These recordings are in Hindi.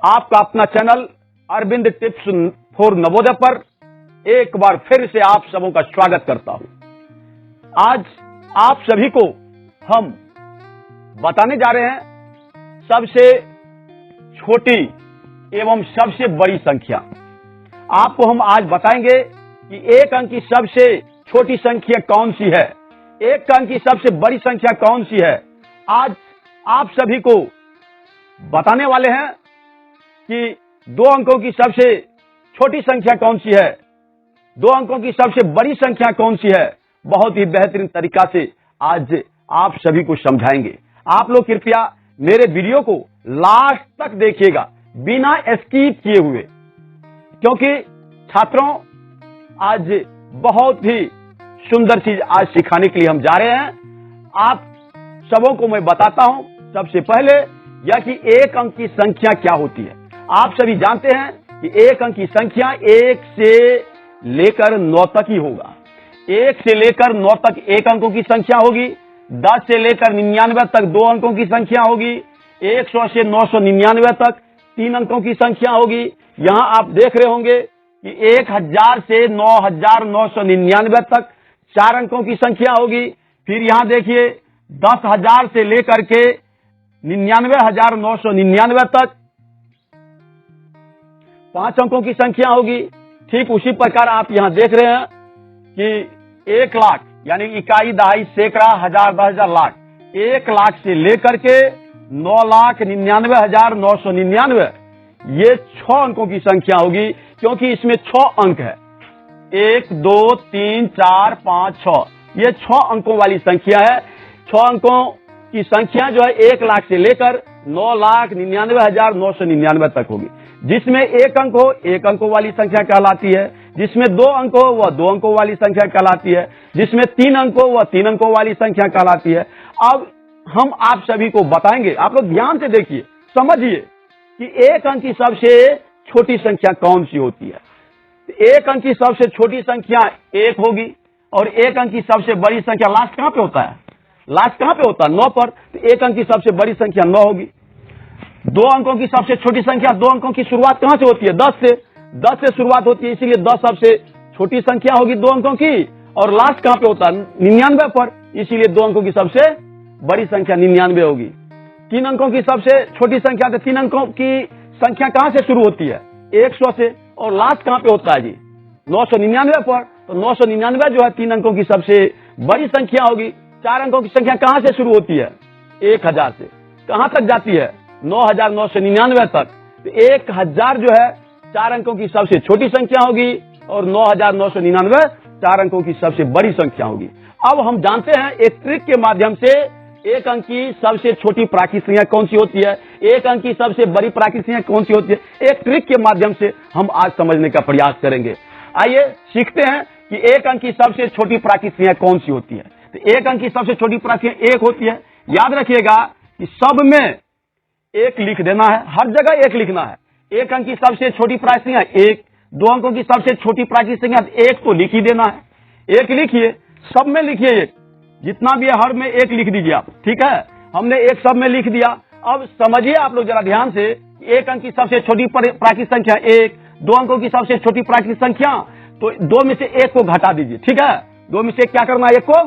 आपका अपना channel Arvind tips for Navodaya पर एक बार फिर से आप सबों का स्वागत करता हूं। आज आप सभी को हम बताने जा रहे हैं सबसे छोटी एवं सबसे बड़ी संख्या। आपको हम आज बताएंगे कि एक अंक की सबसे छोटी संख्या कौन सी है, एक अंक की सबसे बड़ी संख्या कौन सी है। आज आप सभी को बताने वाले हैं कि दो अंकों की सबसे छोटी संख्या कौन सी है, दो अंकों की सबसे बड़ी संख्या कौन सी है। बहुत ही बेहतरीन तरीका से आज आप सभी को समझाएंगे। आप लोग कृपया मेरे वीडियो को लास्ट तक देखिएगा बिना स्किप किए हुए, क्योंकि छात्रों आज बहुत ही सुंदर चीज आज सिखाने के लिए हम जा रहे हैं। आप सबों को मैं बताता हूं सबसे पहले यह कि एक अंक की संख्या क्या होती है। आप सभी जानते हैं कि एक अंक की संख्या 1 से लेकर 9 तक ही होगा। 1 से लेकर 9 तक एक अंकों की संख्या होगी। 10 से लेकर 99 तक दो अंकों की संख्या होगी। 100 से 999 तक 3 अंकों की संख्या होगी। यहां आप देख रहे होंगे कि 1000 से 9999 तक 4 अंकों की संख्या होगी। फिर यहां देखिए 10,000 से लेकर के 99,999 तक 5 अंकों की संख्या होगी। ठीक उसी प्रकार आप यहां देख रहे हैं कि 1 लाख यानी इकाई, दहाई, सैकड़ा, हजार, 10,000, लाख, 1 लाख से लेकर के 9,99,999 ये 6 अंकों की संख्या होगी, क्योंकि इसमें 6 अंक है। 1 2 3 4 5 6 ये 6 अंकों वाली संख्या है। 6 अंकों की संख्या जो है 1 लाख से लेकर 9,99,999 तक होगी। जिसमें एक अंक हो एक अंकों वाली संख्या कहलाती है, जिसमें 2 अंक हो वह 2 अंकों वाली संख्या कहलाती है, जिसमें 3 अंक हो वह 3 अंकों वाली संख्या कहलाती है। अब हम आप सभी को बताएंगे, आप लोग ध्यान से देखिए, समझिए कि एक अंक की सबसे छोटी संख्या कौन सी होती है। एक अंक की सबसे छोटी संख्या 1 होगी और एक अंक की सबसे बड़ी संख्या लास्ट कहां पे होता है, लास्ट कहां पे होता है 9 पर। तो एक अंक की सबसे बड़ी संख्या 9 होगी। 2 अंकों की सबसे छोटी संख्या, 2 अंकों की शुरुआत कहां से होती है, 10 से। 10 से शुरुआत होती है, इसीलिए 10 सबसे छोटी संख्या होगी 2 अंकों की। और लास्ट कहां पे होता है 99 पर, इसीलिए 2 अंकों की सबसे बड़ी संख्या 99 होगी। 3 अंकों की सबसे छोटी संख्या, तो 3 अंकों की संख्या कहां से शुरू होती है 100 से, और लास्ट कहां पे होता है जी 999 पर। तो 999 जो है 3 अंकों की सबसे बड़ी संख्या होगी। 4 अंकों की संख्या कहां से शुरू होती है 1000 से, कहां तक जाती है 9,999 तक। तो 1000 जो है 4 अंकों की सबसे छोटी संख्या होगी और 9,999 4 अंकों की सबसे बड़ी संख्या होगी। अब हम जानते हैं एक ट्रिक के माध्यम से एक अंक की सबसे छोटी प्राकृतिक संख्या कौन सी होती है, एक अंक की सबसे बड़ी प्राकृतिक संख्या कौन सी होती है। एक ट्रिक के माध्यम से हम आज समझने का प्रयास करेंगे। आइए सीखते हैं कि एक अंक की सबसे छोटी प्राकृतिक संख्या कौन सी होती है। तो एक अंक की सबसे छोटी प्राकृतिक संख्या 1 होती है। याद रखिएगा कि सब में 1 लिख देना है, हर जगह 1 लिखना है। एक अंक की सबसे छोटी प्राकृतिक संख्या 1, 2 अंकों की सबसे छोटी प्राकृतिक संख्या 1 तो लिख ही देना है। 1 लिखिए, सब में लिखिए 1, जितना भी है हर में 1 लिख दीजिए आप। ठीक है, हमने 1 सब में लिख दिया। अब समझिए आप लोग जरा ध्यान से, एक अंक की सबसे छोटी प्राकृतिक संख्या 1, 2 अंकों की सबसे छोटी प्राकृतिक संख्या, तो 2 में से 1 को घटा दीजिए। ठीक है, 2 में से क्या करना है 1 को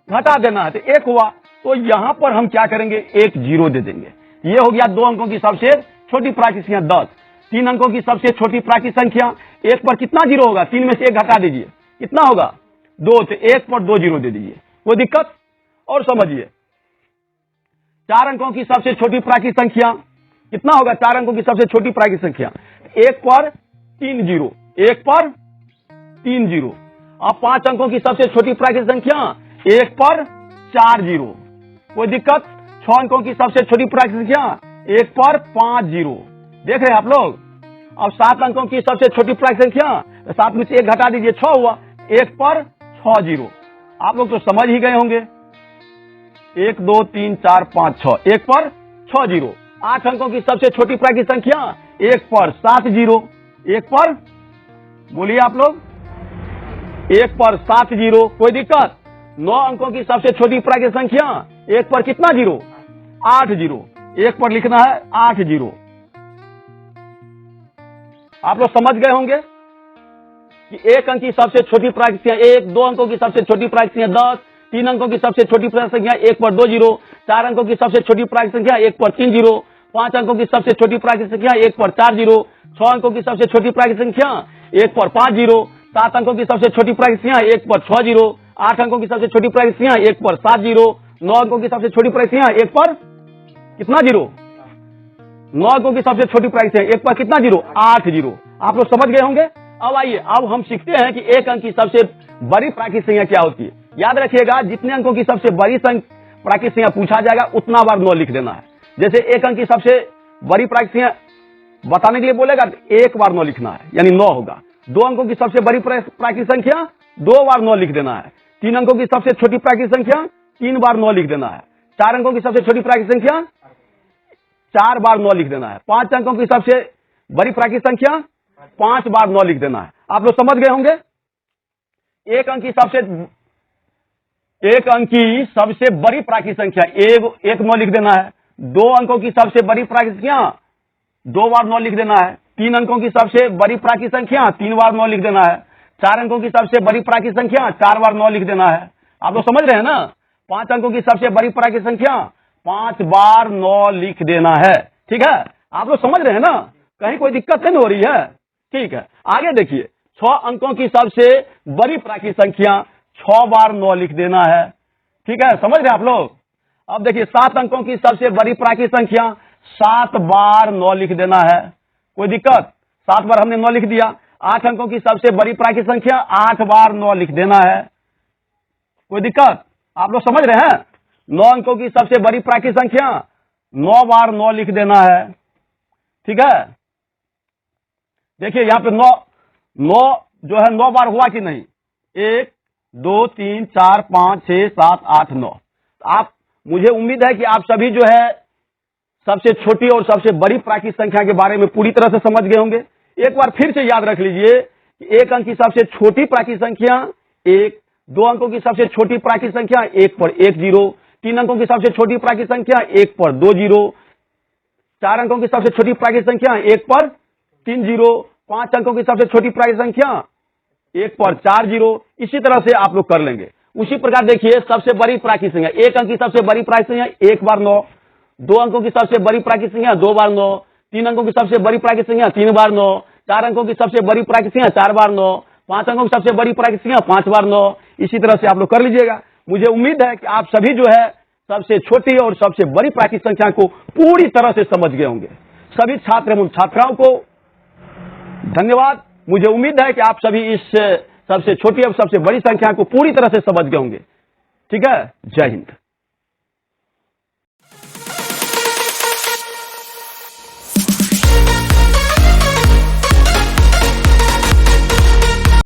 घटा देना है, तो 1 हुआ। तो यहां पर हम क्या करेंगे 1 0 दे देंगे। ये हो गया 2 अंकों की सबसे छोटी प्राकृतिक संख्या 10। 3 अंकों की सबसे छोटी प्राकृतिक संख्या 1 पर कितना 0 होगा, 3 में से 1 घटा दीजिए, कितना होगा 2, तो 1 पर 2 0 दे दीजिए, कोई दिक्कत। और समझिए 4 अंकों की सबसे छोटी प्राकृतिक संख्या कितना होगा, 4 अंकों की सबसे छोटी प्राकृतिक संख्या 1 पर 3 0, 1 पर 3 0। अब 5 अंकों की सबसे छोटी प्राकृतिक संख्या 1 पर 4 0, कोई दिक्कत। 6 अंकों की सबसे छोटी प्राकृतिक संख्या 1 पर 5 0, देख रहे हैं आप लोग। अब 7 अंकों की सबसे छोटी प्राकृतिक संख्या, 7 में से 1 घटा दीजिए, 6 हुआ, 1 पर 6 0। आप लोग तो समझ ही गए होंगे। 1 2 3 4 5 6, 1 पर 6 0। 8 अंकों की सबसे छोटी प्राकृतिक संख्या 1 पर 7 0, 1 पर, बोलिए आप लोग, 1 पर 7 0, कोई दिक्कत। 9 अंकों की सबसे छोटी प्राकृतिक संख्या 1 पर कितना 0, 8 0, 1 पर लिखना है 8 0। आप लोग समझ गए होंगे कि एक अंक की सबसे छोटी प्राकृतिक संख्या 1, 2 अंकों की सबसे छोटी प्राकृतिक संख्या 10, 3 अंकों की सबसे छोटी प्राकृतिक संख्या 1 पर 2 जीरो, 4 अंकों की सबसे छोटी प्राकृतिक संख्या 1 पर 3 जीरो, 5 अंकों की सबसे छोटी प्राकृतिक संख्या 1 पर 4 जीरो, 6 अंकों की सबसे छोटी प्राकृतिक संख्या 1 पर 5 जीरो, 7 अंकों की सबसे छोटी प्राकृतिक संख्या 1 पर 6 जीरो, 8 अंकों की सबसे छोटी प्राकृतिक संख्या 1 पर 7 जीरो, 9 अंकों की सबसे छोटी प्राकृतिक संख्या 1 पर कितना जीरो, 9 अंकों की सबसे छोटी प्राकृतिक संख्या 1 पर कितना जीरो, 8 जीरो। आप लोग समझ गए होंगे। अब आइए, अब हम सीखते हैं कि एक अंक की सबसे बड़ी प्राकृतिक संख्या क्या होती है। याद रखिएगा, जितने अंकों की सबसे बड़ी प्राकृतिक संख्या पूछा जाएगा उतना बार 9 लिख देना है। जैसे एक अंक की सबसे बड़ी प्राकृतिक संख्या बताने के लिए बोलेगा तो 1 बार 9 लिखना है, यानी 9 होगा। 2 अंकों की सबसे बड़ी प्राकृतिक संख्या 2 बार 9 लिख देना है। 3 अंकों की सबसे छोटी प्राकृतिक संख्या 3 बार 9 लिख देना है। 4 अंकों की सबसे छोटी प्राकृतिक संख्या 4 बार 9 लिख देना है। 5 अंकों की सबसे बड़ी प्राकृतिक संख्या 5 बार 9 लिख देना है। आप लोग समझ गए होंगे। एक अंक की सबसे बड़ी प्राकृतिक संख्या 1 9 लिख देना है। 2 अंकों की सबसे बड़ी प्राकृतिक संख्या 2 बार 9 लिख देना है। 3 अंकों की सबसे बड़ी प्राकृतिक संख्या 3 बार 9 लिख देना है। 4 अंकों की सबसे बड़ी प्राकृतिक संख्या 4 बार 9 लिख देना है। आप लोग समझ रहे हैं ना। 5 अंकों की सबसे बड़ी प्राकृतिक संख्या 5 बार 9 लिख देना है। ठीक है, आप लोग समझ रहे हैं ना, कहीं कोई दिक्कत नहीं हो रही है। ठीक है, आगे देखिए, 6 अंकों की सबसे बड़ी प्राकृतिक संख्या 6 बार 9 लिख देना है। ठीक है, समझ रहे हैं आप लोग। अब देखिए, 7 अंकों की सबसे बड़ी प्राकृतिक संख्या 7 बार 9 लिख देना है। कोई दिक्कत, 7 बार हमने 9 लिख दिया। 8 अंकों की सबसे बड़ी प्राकृतिक संख्या 8 बार 9 लिख देना है। कोई दिक्कत, आप लोग समझ रहे हैं। 9 अंकों की सबसे बड़ी प्राकृतिक संख्या 9 बार 9 लिख देना है। ठीक है, देखिए यहां पे 9 जो है 9 बार हुआ कि नहीं, 1 2 3 4 5 6 7 8 9। आप, मुझे उम्मीद है कि आप सभी जो है सबसे छोटी और सबसे बड़ी प्राकृतिक संख्या के बारे में पूरी तरह से समझ गए होंगे। एक बार फिर से याद रख लीजिए कि एक अंक की सबसे छोटी प्राकृतिक संख्या 1, 2 अंकों की सबसे छोटी प्राकृतिक संख्या 1 पर 1 जीरो, 3 अंकों की सबसे छोटी प्राकृतिक संख्या 1 पर 2 जीरो, 4 अंकों की सबसे छोटी प्राकृतिक संख्या 1 पर 3 जीरो, 5 अंकों की सबसे छोटी प्राकृतिक संख्या 1 पर 4 जीरो। इसी तरह से आप लोग कर लेंगे। उसी प्रकार देखिए, सबसे बड़ी प्राकृतिक संख्या, एक अंक की सबसे बड़ी प्राकृतिक संख्या 1 बार 9, 2 अंकों की सबसे बड़ी प्राकृतिक संख्या 2 बार 9, 3 अंकों की सबसे बड़ी प्राकृतिक संख्या 3 बार 9, 4 अंकों की सबसे बड़ी प्राकृतिक संख्या 4 बार 9, 5 अंकों की सबसे बड़ी प्राकृतिक संख्या 5 बार 9। इसी तरह से आप लोग कर लीजिएगा। मुझे उम्मीद है कि आप सभी जो है सबसे छोटी और सबसे बड़ी प्राकृतिक संख्या को पूरी तरह से समझ गए होंगे। सभी छात्र एवं छात्राओं को धन्यवाद। मुझे उम्मीद है कि आप सभी इस सबसे छोटी और सबसे बड़ी संख्या को पूरी तरह से समझ गए होंगे। ठीक है, जय हिंद।